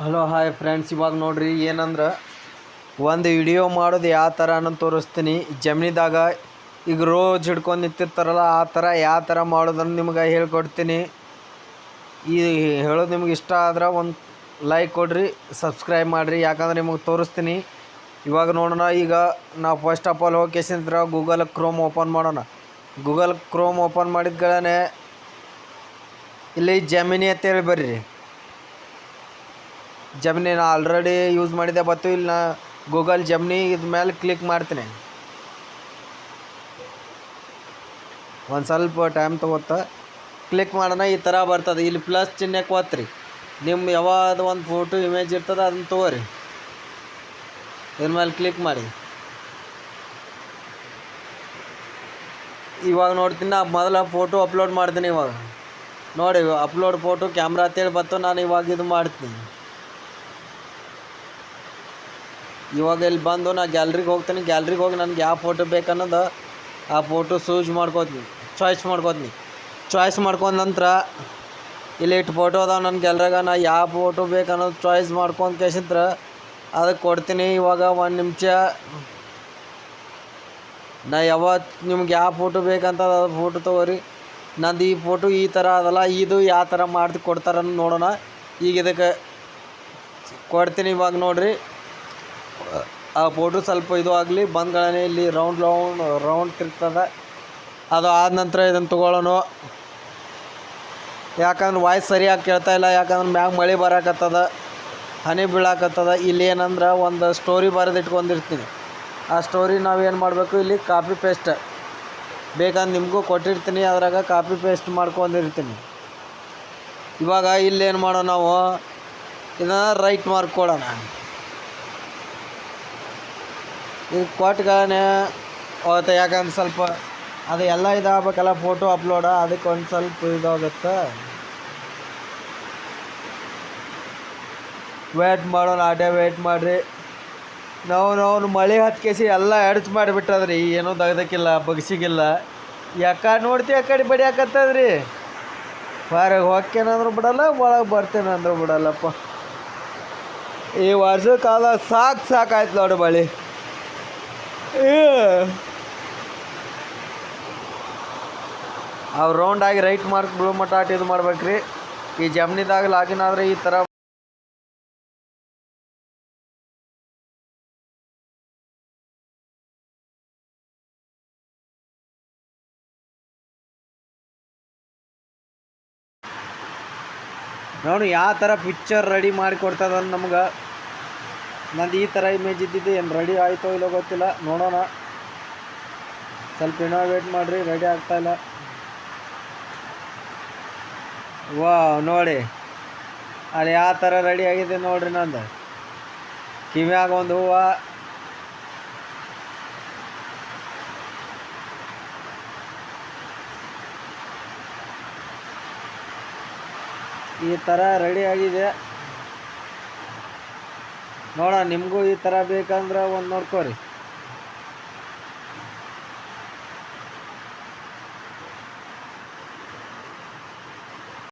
Hello hi friends, ಇವಾಗ ನೋಡ್ರಿ ಏನಂದ್ರೆ ಒಂದು ವಿಡಿಯೋ ಮಾಡೋದು ಯಾವ ಥರ ಅನ್ನೋದು ತೋರಿಸ್ತೀನಿ. ಜಮ್ನಿದಾಗ ಈಗ ರೋಜ್ ಹಿಡ್ಕೊಂಡು ನಿಂತಿರ್ತಾರಲ್ಲ ಆ ಥರ ಯಾವ ಥರ ಮಾಡೋದನ್ನು ನಿಮ್ಗೆ ಹೇಳ್ಕೊಡ್ತೀನಿ. ಈ ಹೇಳೋದು ನಿಮ್ಗೆ ಇಷ್ಟ ಆದ್ರೆ ಒಂದು ಲೈಕ್ ಕೊಡ್ರಿ, ಸಬ್ಸ್ಕ್ರೈಬ್ ಮಾಡಿರಿ, ಯಾಕಂದ್ರೆ ನಿಮಗೆ ತೋರಿಸ್ತೀನಿ. ಇವಾಗ ನೋಡೋಣ. ಈಗ ನಾವು ಫಸ್ಟ್ ಆಫ್ ಆಲ್ ಹೋಗ್ಕೇಸಿಂದ್ರ ಗೂಗಲ್ ಕ್ರೋಮ್ ಓಪನ್ ಮಾಡೋಣ. ಗೂಗಲ್ ಕ್ರೋಮ್ ಓಪನ್ ಮಾಡಿದ್ಗಳೇ ಇಲ್ಲಿ ಜಮಿನಿ ಅಂತೇಳಿ ಬರ್ರಿ. ಜಮ್ನಿ ನಾನು ಆಲ್ರೆಡಿ ಯೂಸ್ ಮಾಡಿದ್ದೆ ಬತ್ತು. ಇಲ್ಲಿ ನಾ ಗೂಗಲ್ ಜಮ್ನಿ ಇದ ಮೇಲೆ ಕ್ಲಿಕ್ ಮಾಡ್ತೀನಿ. ಒಂದು ಸ್ವಲ್ಪ ಟೈಮ್ ತೊಗೊತಾ ಕ್ಲಿಕ್ ಮಾಡೋಣ. ಈ ಥರ ಬರ್ತದೆ. ಇಲ್ಲಿ ಪ್ಲಸ್ ಚಿಹ್ನೆಕ್ಕೆ ಒತ್ತಿರಿ. ನಿಮ್ಮ ಯಾವ್ದು ಒಂದು ಫೋಟೋ ಇಮೇಜ್ ಇರ್ತದೆ ಅದನ್ನು ತೊಗೋರಿ. ಇದ್ರ ಮೇಲೆ ಕ್ಲಿಕ್ ಮಾಡಿ. ಇವಾಗ ನೋಡ್ತೀನಿ, ನಾ ಮೊದಲ ಫೋಟೋ ಅಪ್ಲೋಡ್ ಮಾಡ್ತೀನಿ. ಇವಾಗ ನೋಡಿ, ಅಪ್ಲೋಡ್ ಫೋಟೋ ಕ್ಯಾಮ್ರಾ ಅಂತೇಳಿ ಬತ್ತು. ನಾನು ಇವಾಗ ಇದು ಮಾಡ್ತೀನಿ. ಇವಾಗ ಇಲ್ಲಿ ಬಂದು ನಾ ಗ್ಯಾಲ್ರಿಗೆ ಹೋಗ್ತೀನಿ. ಗ್ಯಾಲ್ರಿಗೆ ಹೋಗಿ ನನಗೆ ಯಾವ ಫೋಟೋ ಬೇಕನ್ನೋದು ಆ ಫೋಟೋ ಚಾಯ್ಸ್ ಮಾಡ್ಕೋತೀನಿ. ಚಾಯ್ಸ್ ಮಾಡ್ಕೊಂಡ ನಂತರ ಇಲ್ಲಿ ಇಟ್ಟು ಫೋಟೋ ಅದಾವೆ ನನ್ನ ಗ್ಯಾಲ್ರಾಗ. ನಾ ಯಾವ ಫೋಟೋ ಬೇಕನ್ನೋದು ಚಾಯ್ಸ್ ಮಾಡ್ಕೊಂಡು ಕೇಸಿಂತ್ರ ಅದಕ್ಕೆ ಕೊಡ್ತೀನಿ. ಇವಾಗ ಒಂದು ನಿಮಿಷ ನಾ ಯಾವತ್ತು ನಿಮ್ಗೆ ಯಾವ ಫೋಟೋ ಬೇಕಂತ ಅದು ಫೋಟೋ ತೊಗೋರಿ. ನಂದು ಈ ಫೋಟೋ ಈ ಥರ ಅದಲ್ಲ, ಇದು ಯಾವ ಥರ ಮಾಡಿ ಕೊಡ್ತಾರನ್ನು ನೋಡೋಣ. ಈಗ ಇದಕ್ಕೆ ಕೊಡ್ತೀನಿ. ಇವಾಗ ನೋಡಿರಿ, ಆ ಫೋಟೋ ಸ್ವಲ್ಪ ಇದು ಆಗಲಿ ಬಂದ್ಗಳೇ ಇಲ್ಲಿ ರೌಂಡ್ ತಿರ್ತದೆ. ಅದು ಆದ ನಂತರ ಇದನ್ನು ತೊಗೊಳ್ಳೋಣ. ಯಾಕಂದ್ರೆ ವಾಯ್ಸ್ ಸರಿಯಾಗಿ ಕೇಳ್ತಾಯಿಲ್ಲ. ಯಾಕಂದ್ರೆ ಮ್ಯಾಗ ಮಳೆ ಬರಾಕತ್ತದ, ಹನಿ ಬೀಳಾಕತ್ತದ. ಇಲ್ಲಿ ಏನಂದ್ರೆ ಒಂದು ಸ್ಟೋರಿ ಬರೆದು ಇಟ್ಕೊಂಡಿರ್ತೀನಿ. ಆ ಸ್ಟೋರಿ ನಾವೇನು ಮಾಡಬೇಕು, ಇಲ್ಲಿ ಕಾಪಿ ಪೇಸ್ಟ್ ಬೇಕಂದ್ರೆ ನಿಮಗೂ ಕೊಟ್ಟಿರ್ತೀನಿ. ಅದ್ರಾಗ ಕಾಪಿ ಪೇಸ್ಟ್ ಮಾಡ್ಕೊಂಡಿರ್ತೀನಿ. ಇವಾಗ ಇಲ್ಲೇನು ಮಾಡೋಣ, ನಾವು ಇದನ್ನು ರೈಟ್ ಮಾರ್ಕ್ ಕೊಡೋಣ. ಇದು ಕೊಟ್ಟಗಳೇ ಹೋಗುತ್ತೆ. ಯಾಕಂದ್ರೆ ಸ್ವಲ್ಪ ಅದು ಎಲ್ಲ ಇದಾಗಬೇಕಲ್ಲ, ಫೋಟೋ ಅಪ್ಲೋಡ. ಅದಕ್ಕೆ ಒಂದು ಸ್ವಲ್ಪ ಇದಾಗುತ್ತೆ. ವೇಟ್ ಮಾಡೋಣ. ಅಡ್ಡೆ ವೇಟ್ ಮಾಡಿರಿ. ನಾವು ಮಳೆ ಹತ್ಕೇಸಿ ಎಲ್ಲ ಎಡ್ಚ್ ಮಾಡಿಬಿಟ್ಟದ್ರಿ. ಏನೂ ತೆಗ್ದಕ್ಕಿಲ್ಲ, ಬಗ್ಸಿಗಿಲ್ಲ. ಯಾಕಡೆ ನೋಡ್ತೀವಿ ಆ ಕಡೆ ಬಡಿಯಾಕತ್ತದ್ರಿ. ಹೊರಗೆ ಹೋಗ್ತೇನಂದ್ರೂ ಬಿಡಲ್ಲ, ಒಳಗೆ ಬರ್ತೇನಂದ್ರೂ ಬಿಡಲ್ಲಪ್ಪ. ಈ ವರ್ಷಕ್ಕಾಲ ಸಾಕಾಯ್ತು ನೋಡಿ ಬಳಿ. ಅವು ರೌಂಡಾಗಿ ರೈಟ್ ಮಾರ್ಕ್ ಬೀಳೋ ಮಟ್ಟ ಇದು ಮಾಡ್ಬೇಕ್ರಿ. ಈ ಜಮ್ನಿದಾಗ ಲಾಗಿನ್ ಆದರೆ ಈ ಥರ ನೋಡಿ ಯಾವ ಥರ ಪಿಕ್ಚರ್ ರೆಡಿ ಮಾಡಿ ಕೊಡ್ತದ ನಮ್ಗೆ. ನಂದು ಈ ಥರ ಇಮೇಜ್ ಇದ್ದಿದ್ದು ಏನು ರೆಡಿ ಆಯಿತೋ ಇಲ್ಲೋ ಗೊತ್ತಿಲ್ಲ, ನೋಡೋಣ. ಸ್ವಲ್ಪ ಏನೋ ವೇಟ್ ಮಾಡಿರಿ, ರೆಡಿ ಆಗ್ತಾಯಿಲ್ಲ. ನೋಡಿ ಅಲ್ಲಿ ಯಾವ ಥರ ರೆಡಿ ಆಗಿದೆ ನೋಡ್ರಿ. ನಂದು ಕಿವ್ಯಾಗ ಒಂದು ಹೂವು, ಈ ಥರ ರೆಡಿ ಆಗಿದೆ. ನೋಡೋಣ, ನಿಮಗೂ ಈ ಥರ ಬೇಕಂದ್ರೆ ಒಂದು ನೋಡ್ಕೊರಿ.